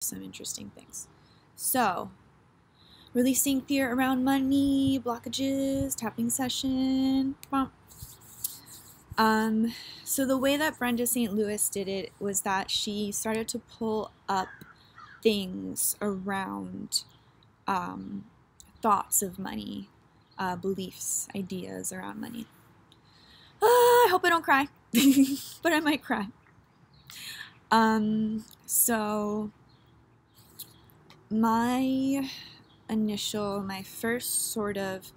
some interesting things. So, releasing fear around money, blockages, tapping session. So the way that Brenda St. did it was that she started to pull up things around thoughts of money, beliefs, ideas around money. I hope I don't cry, but I might cry. So my first sort of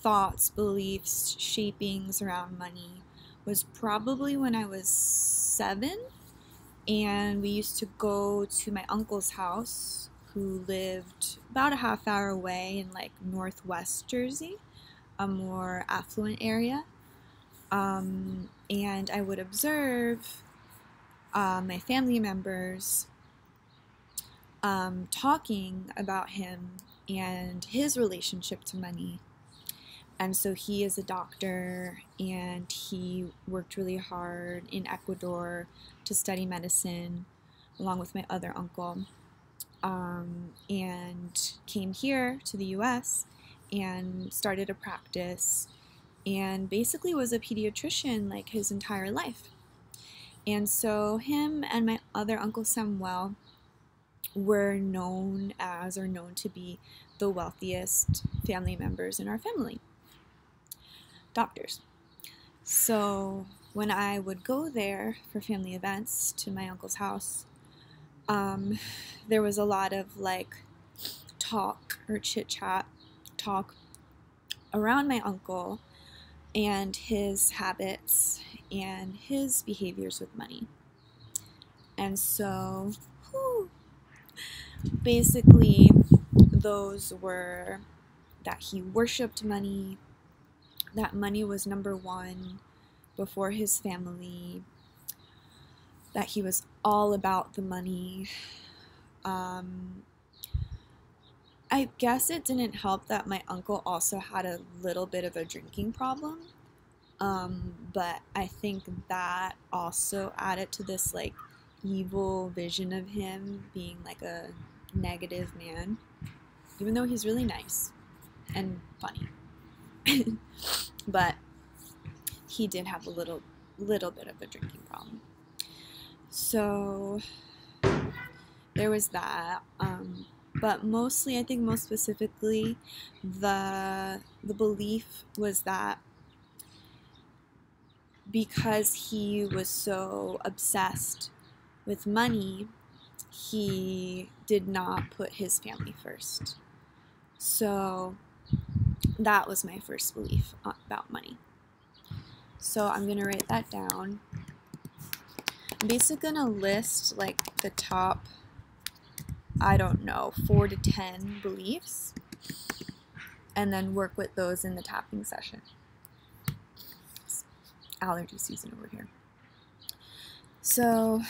thoughts, beliefs, shapings around money was probably when I was 7, and we used to go to my uncle's house, who lived about a half hour away in like northwest Jersey, a more affluent area. And I would observe my family members talking about him and his relationship to money. And so he is a doctor, and he worked really hard in Ecuador to study medicine along with my other uncle, and came here to the US and started a practice, and basically was a pediatrician like his entire life. And so him and my other uncle Samuel were known to be the wealthiest family members in our family, doctors. So when I would go there for family events to my uncle's house, there was a lot of like talk or chit-chat talk around my uncle and his habits and his behaviors with money. And so basically those were that he worshipped money, that money was number one before his family, that he was all about the money. I guess it didn't help that my uncle also had a little bit of a drinking problem, but I think that also added to this like evil vision of him being like a negative man, even though he's really nice and funny. But he did have a little bit of a drinking problem. So there was that. But mostly, I think most specifically, the belief was that because he was so obsessed with money, he did not put his family first. So that was my first belief about money. So I'm going to write that down. I'm basically going to list like the top, 4 to 10 beliefs, and then work with those in the tapping session. It's allergy season over here. So,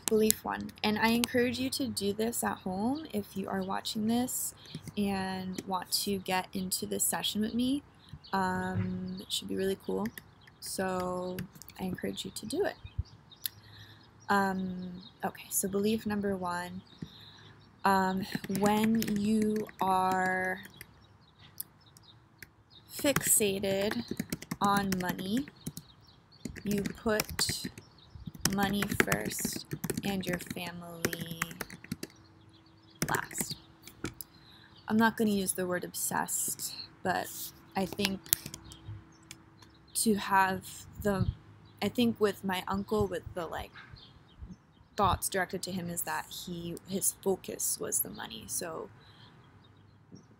belief 1, and I encourage you to do this at home if you are watching this and want to get into this session with me. It should be really cool. So, I encourage you to do it. Okay, so belief number 1. When you are fixated on money, you put money first and your family last. I'm not going to use the word obsessed, but I think with my uncle, with the like thoughts directed to him, is that his focus was the money, so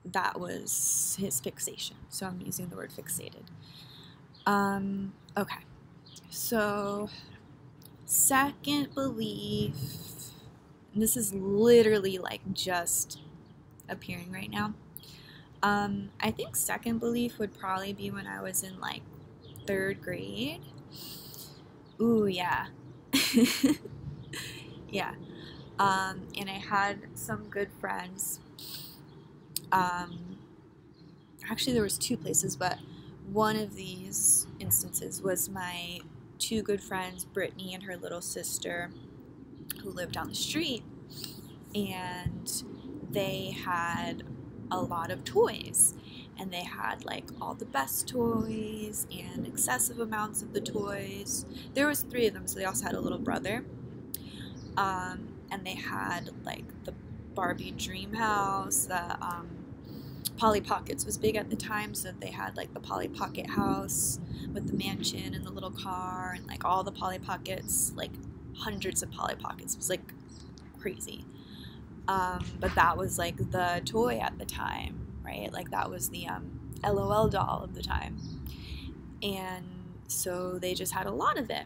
that was his fixation. So I'm using the word fixated. Okay, so second belief, and this is literally like just appearing right now. I think second belief would probably be when I was in like 3rd grade. Ooh, yeah. Yeah. And I had some good friends. Actually, there was 2 places, but one of these instances was my 2 good friends, Brittany and her little sister, who lived down the street. and they had a lot of toys, and they had like all the best toys and excessive amounts of the toys. There was 3 of them, so they also had a little brother. And they had like the Barbie dream house. The Polly Pockets was big at the time, so they had like the Polly Pocket house with the mansion and the little car and like all the Polly Pockets, like hundreds of Polly Pockets. It was like crazy. But that was like the toy at the time, right? Like that was the LOL doll of the time. And so they just had a lot of it.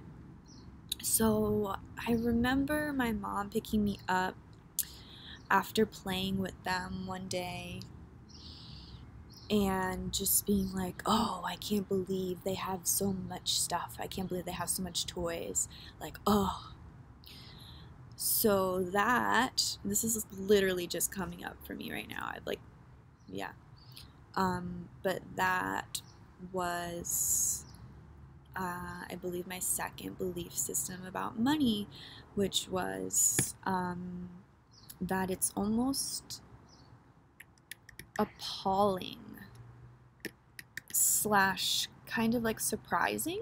So I remember my mom picking me up after playing with them one day and just being like, oh, I can't believe they have so much stuff. I can't believe they have so much toys. Like, oh. So this is literally just coming up for me right now. Yeah. But that was, I believe, my second belief system about money, which was that it's almost appalling / kind of like surprising.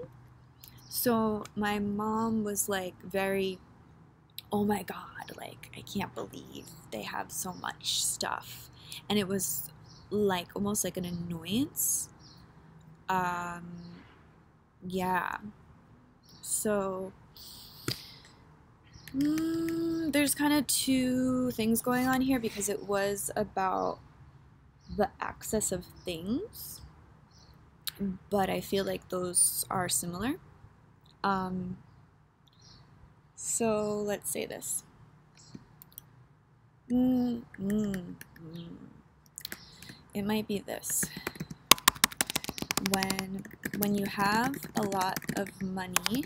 So my mom was like very, oh my God, like I can't believe they have so much stuff. And it was like almost like an annoyance. Yeah. So there's kind of 2 things going on here, because it was about the access of things, but I feel like those are similar. So let's say this. It might be this. When you have a lot of money,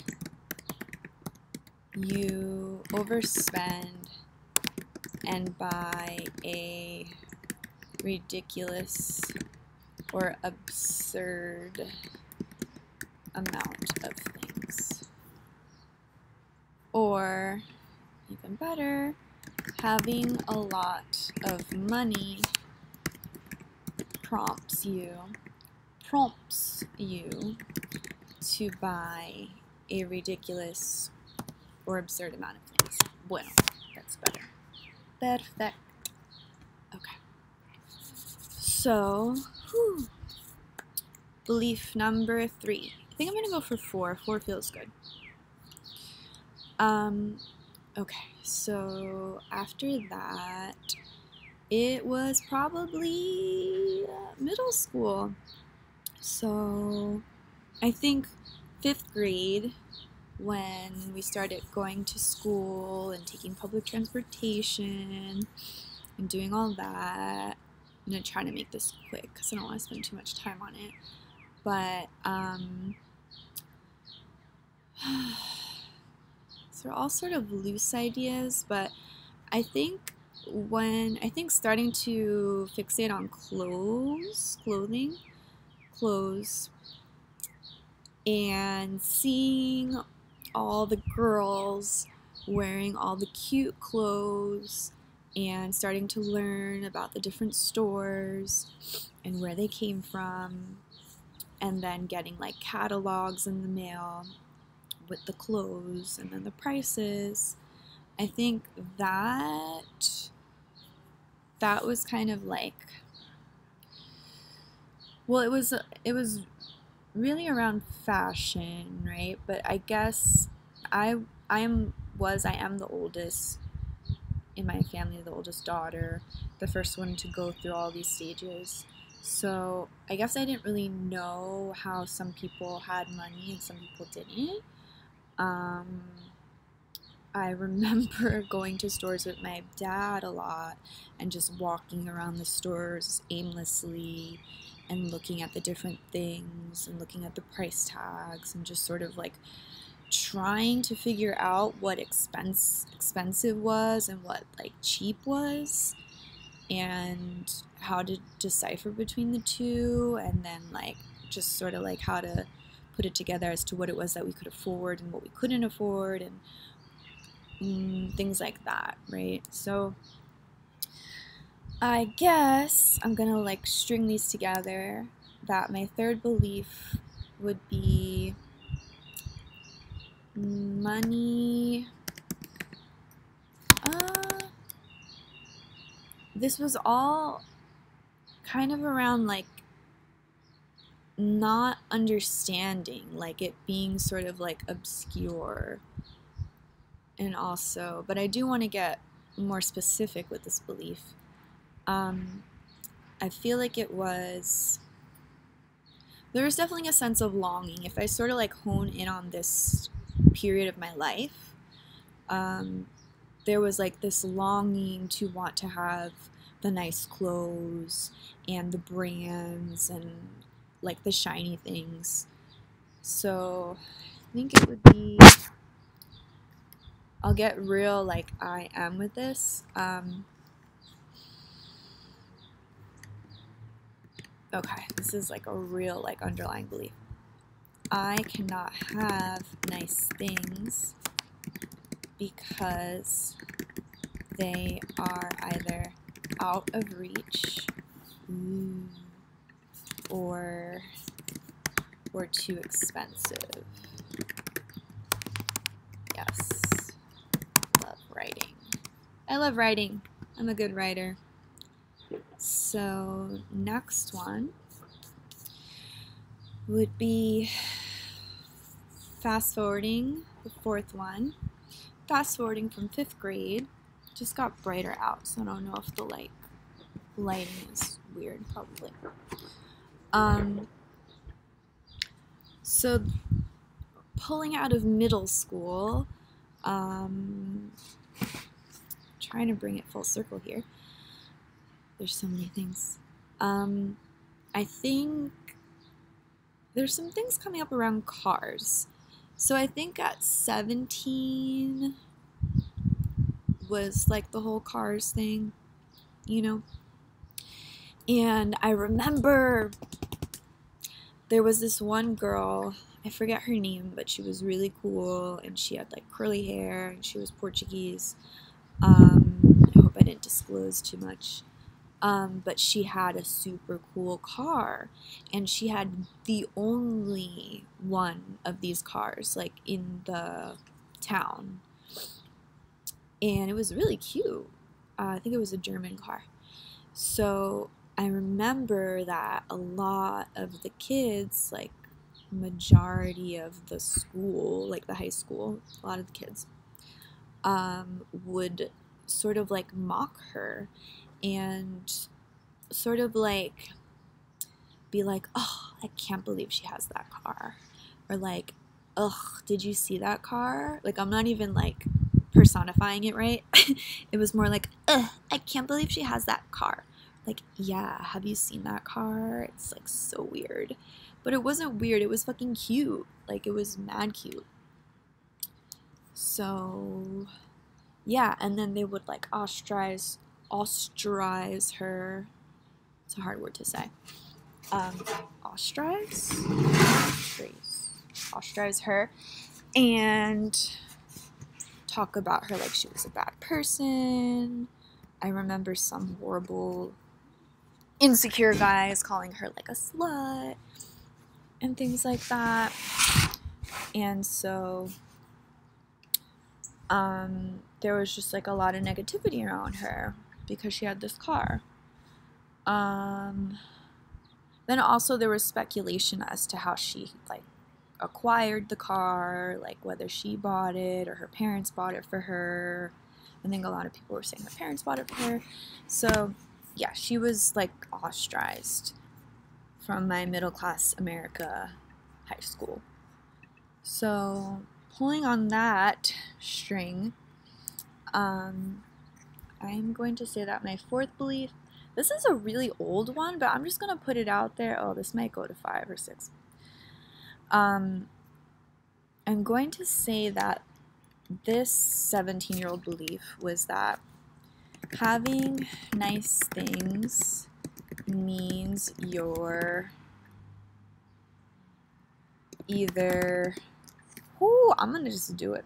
you overspend and buy a ridiculous or absurd amount of things. Or, even better, having a lot of money prompts you to buy a ridiculous or absurd amount of things. Bueno, that's better. Perfect. Okay. So, belief number 3. I think I'm gonna go for 4. 4 feels good. Okay, so after that, it was probably middle school. So I think 5th grade, when we started going to school and taking public transportation and doing all that. I'm going to try to make this quick because I don't want to spend too much time on it. But, so they're all sort of loose ideas, but I think starting to fixate on clothes, and seeing all the girls wearing all the cute clothes and starting to learn about the different stores and where they came from, and then getting like catalogs in the mail with the clothes and then the prices. I think that was kind of like, well, it was really around fashion, right? But I guess I am the oldest in my family, the oldest daughter, the first one to go through all these stages. So I guess I didn't really know how some people had money and some people didn't. I remember going to stores with my dad a lot and just walking around the stores aimlessly and looking at the different things and looking at the price tags and just sort of like trying to figure out what expensive was and what like cheap was, and how to decipher between the two, and then like just sort of like how to put it together as to what it was that we could afford and what we couldn't afford, and things like that, right? So I guess I'm gonna like string these together, that my third belief would be money. This was all kind of around like not understanding, like it being sort of like obscure. And also, but I do want to get more specific with this belief. I feel like there was definitely a sense of longing. If I sort of like hone in on this period of my life, there was like this longing to want to have the nice clothes and the brands and like the shiny things. So I think it would be, I'll get real like I am with this. Okay, this is like a real like underlying belief. I cannot have nice things because they are either out of reach or too expensive. Yes. Love writing. I love writing. I'm a good writer. So next one would be fast forwarding, the fourth one. Fast forwarding from 5th grade. Just got brighter out, so I don't know if the like lighting is weird, probably. So pulling out of middle school, trying to bring it full circle here. There's so many things. I think there's some things coming up around cars. So I think at 17 was like the whole cars thing, you know? And I remember there was this one girl, I forget her name, but she was really cool and she had like curly hair and she was Portuguese. I hope I didn't disclose too much. But she had a super cool car and she had the only one of these cars like in the town. And it was really cute. I think it was a German car. So I remember that a lot of the kids, like majority of the school, like the high school, a lot of the kids, would sort of like mock her and sort of like be like, oh, I can't believe she has that car. Or like, ugh, did you see that car? Like, I'm not even like personifying it, right? It was more like, ugh, I can't believe she has that car. Like, yeah, have you seen that car? It's like so weird. But it wasn't weird, it was fucking cute. Like, it was mad cute. So, yeah, and then they would like ostracize her. It's a hard word to say. Ostracize her and talk about her like she was a bad person. I remember some horrible insecure guys calling her like a slut and things like that. And so there was just like a lot of negativity around her because she had this car. Then also there was speculation as to how she like acquired the car, like whether she bought it or her parents bought it for her. I think a lot of people were saying her parents bought it for her. So yeah, she was like ostracized from my middle class America high school. So pulling on that string, I'm going to say that my fourth belief, this is a really old one, but I'm just going to put it out there. Oh, this might go to 5 or 6. I'm going to say that this 17-year-old belief was that having nice things means you're either, I'm going to just do it,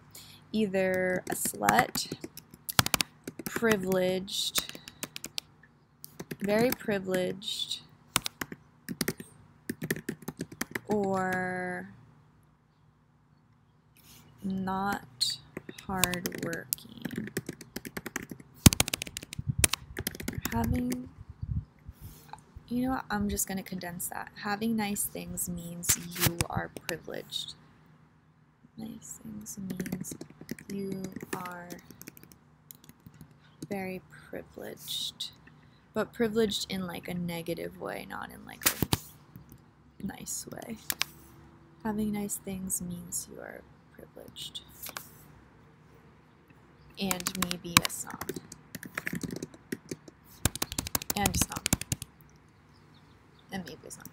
either a slut, privileged, very privileged or not hardworking. Having, you know what, I'm just going to condense that. Having nice things means you are privileged. Nice things means you are very privileged. But privileged in like a negative way, not in like a nice way. Having nice things means you are privileged. And maybe a snob. And a snob. And maybe a snob.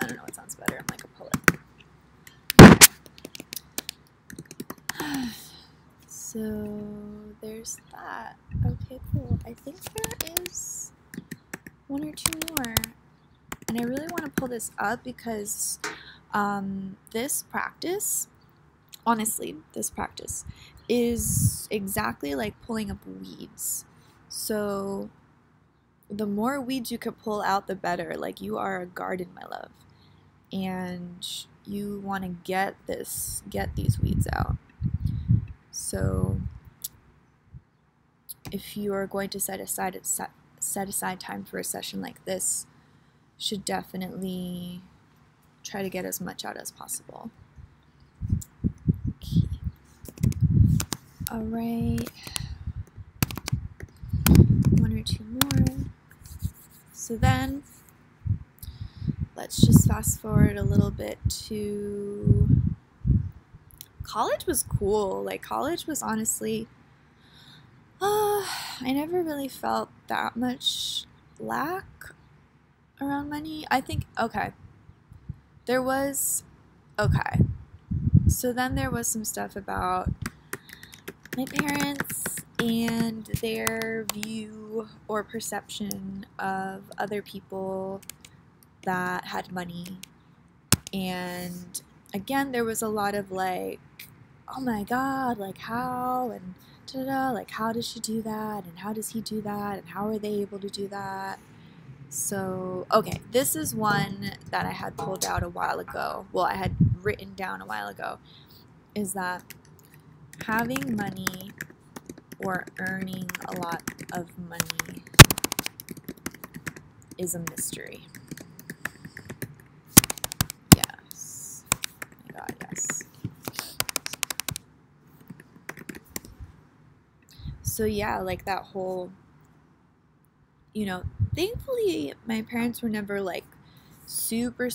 I don't know what sounds better. I'm like a poet. So there's that. Okay, cool. I think there is one or two more. And I really want to pull this up because this practice, honestly, this practice is exactly like pulling up weeds. So the more weeds you could pull out, the better. Like, you are a garden, my love. And you want to get these weeds out. So if you are going to set aside time for a session like this, should definitely try to get as much out as possible. Okay. All right. One or two more. So then, let's just fast forward a little bit to college. Was cool. Like, college was honestly, I never really felt that much lack around money. I think, okay, so then there was some stuff about my parents and their view or perception of other people that had money. And again, there was a lot of like, oh my god, like how, and da-da-da, like how does she do that, and how does he do that, and how are they able to do that? So, okay, this is one that I had pulled out a while ago. Well, I had written down a while ago, is that having money or earning a lot of money is a mystery. Yes. Oh my god, yes. So yeah, like that whole, you know, thankfully my parents were never like super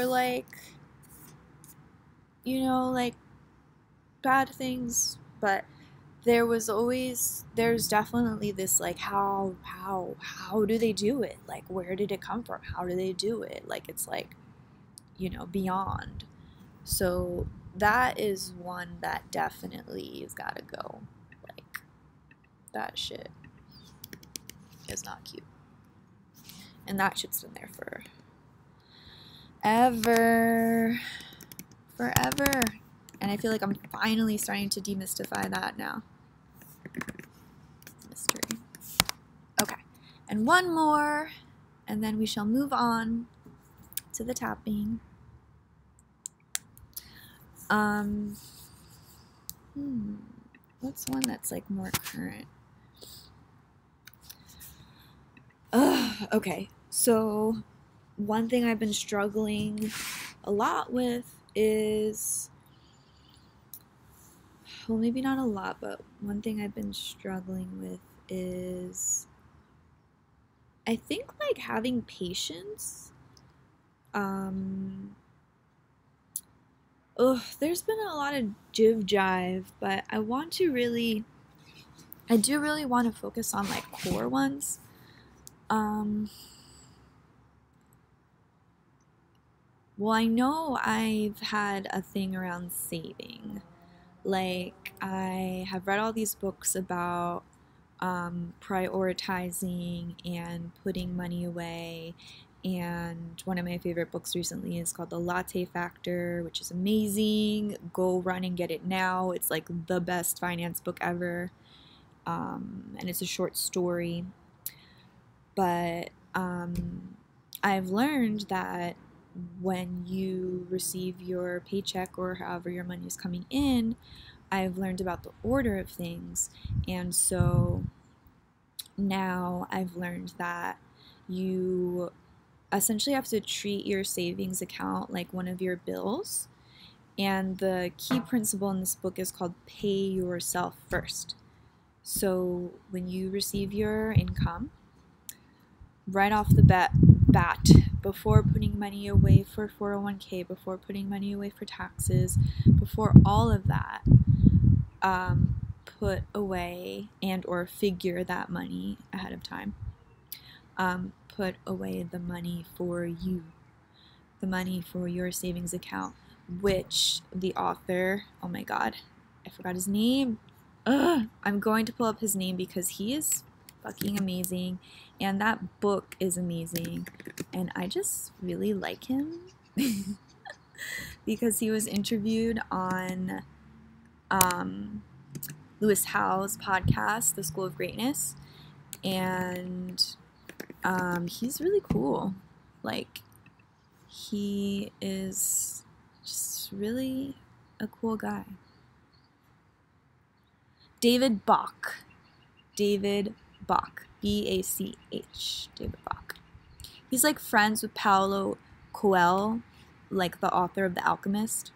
like, you know, like bad things, but there's definitely this like how do they do it? Like, where did it come from? How do they do it? Like, it's like, you know, beyond. So that is one that definitely has got to go. Like, that shit is not cute. And that shit's been there for forever. And I feel like I'm finally starting to demystify that now. Mystery. Okay. And one more, and then we shall move on to the tapping. What's one that's like more current? Okay. So one thing I've been struggling a lot with is, well, maybe not a lot, but one thing I've been struggling with is, I think, like having patience. There's been a lot of jive, but I do really want to focus on like core ones. Well, I know I've had a thing around saving. Like, I have read all these books about prioritizing and putting money away. And one of my favorite books recently is called The Latte Factor, which is amazing. Go run and get it now. It's like the best finance book ever. And it's a short story. But I've learned that when you receive your paycheck or however your money is coming in, I've learned about the order of things. And so now I've learned that you essentially have to treat your savings account like one of your bills. And the key principle in this book is called pay yourself first. So when you receive your income, right off the bat, before putting money away for 401k, before putting money away for taxes, before all of that, put away and or figure that money ahead of time. Put away the money for you, the money for your savings account, which the author, oh my god, I forgot his name. I'm going to pull up his name because he is fucking amazing, and that book is amazing, and I just really like him because he was interviewed on Lewis Howes' podcast, The School of Greatness, and he's really cool. Like, he is just really a cool guy. David Bach, B-A-C-H, David Bach. He's like friends with Paulo Coelho, like the author of The Alchemist.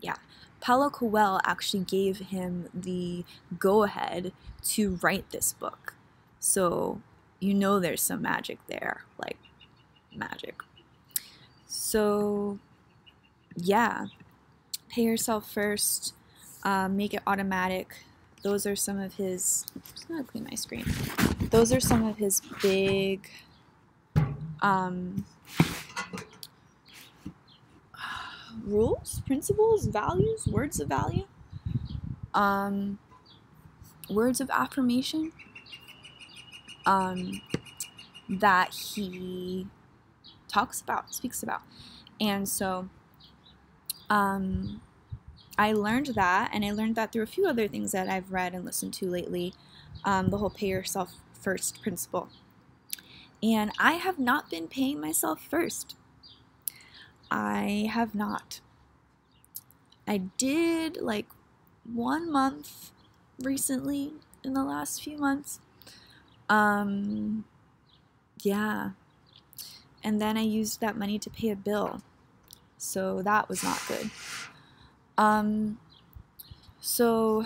Yeah, Paulo Coelho actually gave him the go-ahead to write this book. So you know there's some magic there, like magic. So yeah, pay yourself first, make it automatic. Those are some of his, I'm just gonna clean my screen. Those are some of his big rules, principles, values, words of value, words of affirmation, that he speaks about. And so I learned that, and I learned that through a few other things that I've read and listened to lately, the whole pay yourself first principle. And I have not been paying myself first. I have not. I did like 1 month recently in the last few months. Yeah. And then I used that money to pay a bill. So that was not good. So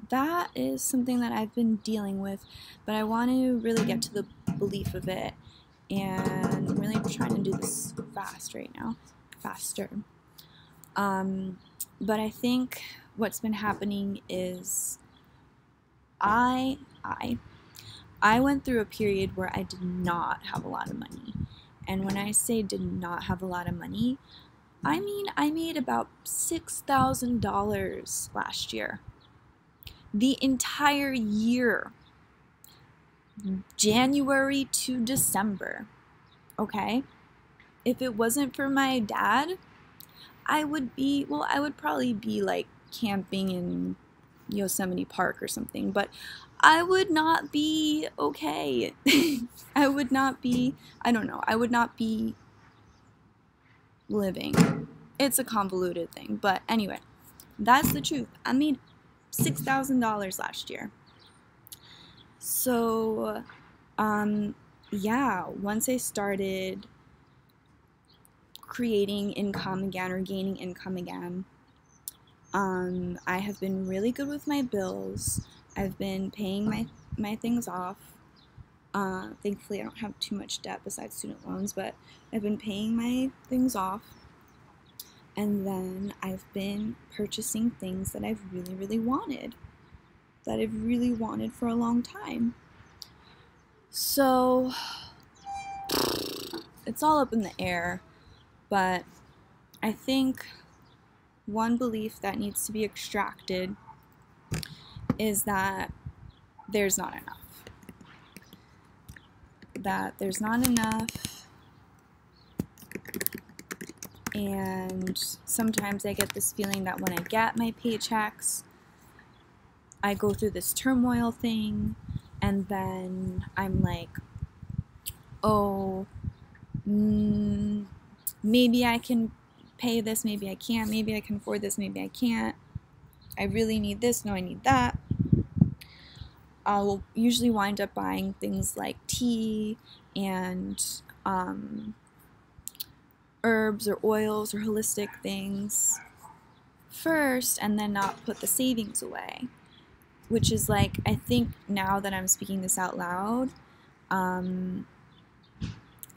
that is something that I've been dealing with, but I want to really get to the belief of it, and I'm really trying to do this faster. But I think what's been happening is I went through a period where I did not have a lot of money. And when I say did not have a lot of money, I mean I made about $6,000 last year. The entire year. January to December. Okay? If it wasn't for my dad, I would probably be like camping in Yosemite Park or something, but I would not be okay. I would not be living. It's a convoluted thing, but anyway, that's the truth. I made $6,000 last year. So, yeah, once I started creating income again or gaining income again, I have been really good with my bills. I've been paying my things off. Thankfully, I don't have too much debt besides student loans, but I've been paying my things off. And then I've been purchasing things that I've really, really wanted. That I've really wanted for a long time. So, it's all up in the air. But I think one belief that needs to be extracted is that there's not enough. That there's not enough. And sometimes I get this feeling that when I get my paychecks, I go through this turmoil thing, and then I'm like, oh, maybe I can pay this, maybe I can't, maybe I can afford this, maybe I can't, I really need this, no, I need that. I'll usually wind up buying things like tea and herbs or oils or holistic things first, and then not put the savings away, which is like, I think now that I'm speaking this out loud,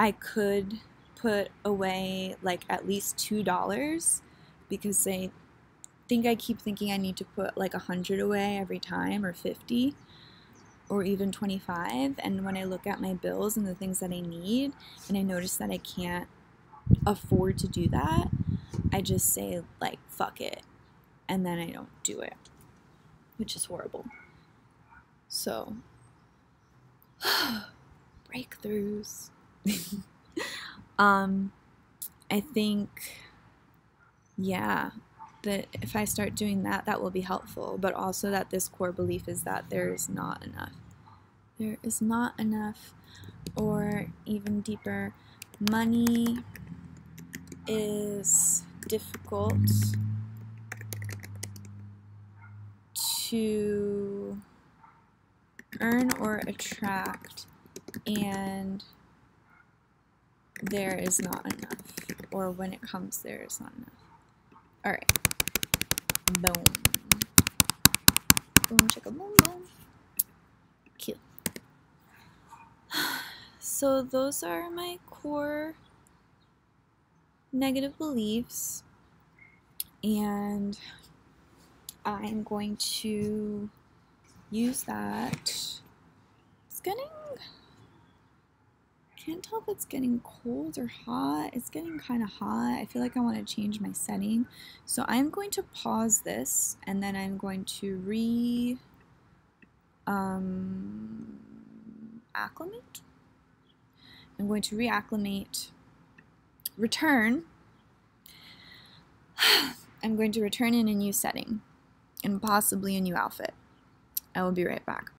I could put away like at least $2, because I think I keep thinking I need to put like 100 away every time, or 50, or even 25. And when I look at my bills and the things that I need, and I notice that I can't afford to do that, I just say like, fuck it, and then I don't do it, which is horrible. So breakthroughs. I think, yeah, that if I start doing that, that will be helpful, but also that this core belief is that there is not enough. There is not enough, or even deeper, money is difficult to earn or attract, and there is not enough, or when it comes, there is not enough. All right, boom, boom, chicka, boom, boom. Cute. So those are my core negative beliefs, and I'm going to use that. It's getting, can't tell if it's getting cold or hot. It's getting kind of hot. I feel like I want to change my setting. So I'm going to pause this, and then I'm going to acclimate. I'm going to reacclimate, return. I'm going to return in a new setting and possibly a new outfit. I will be right back.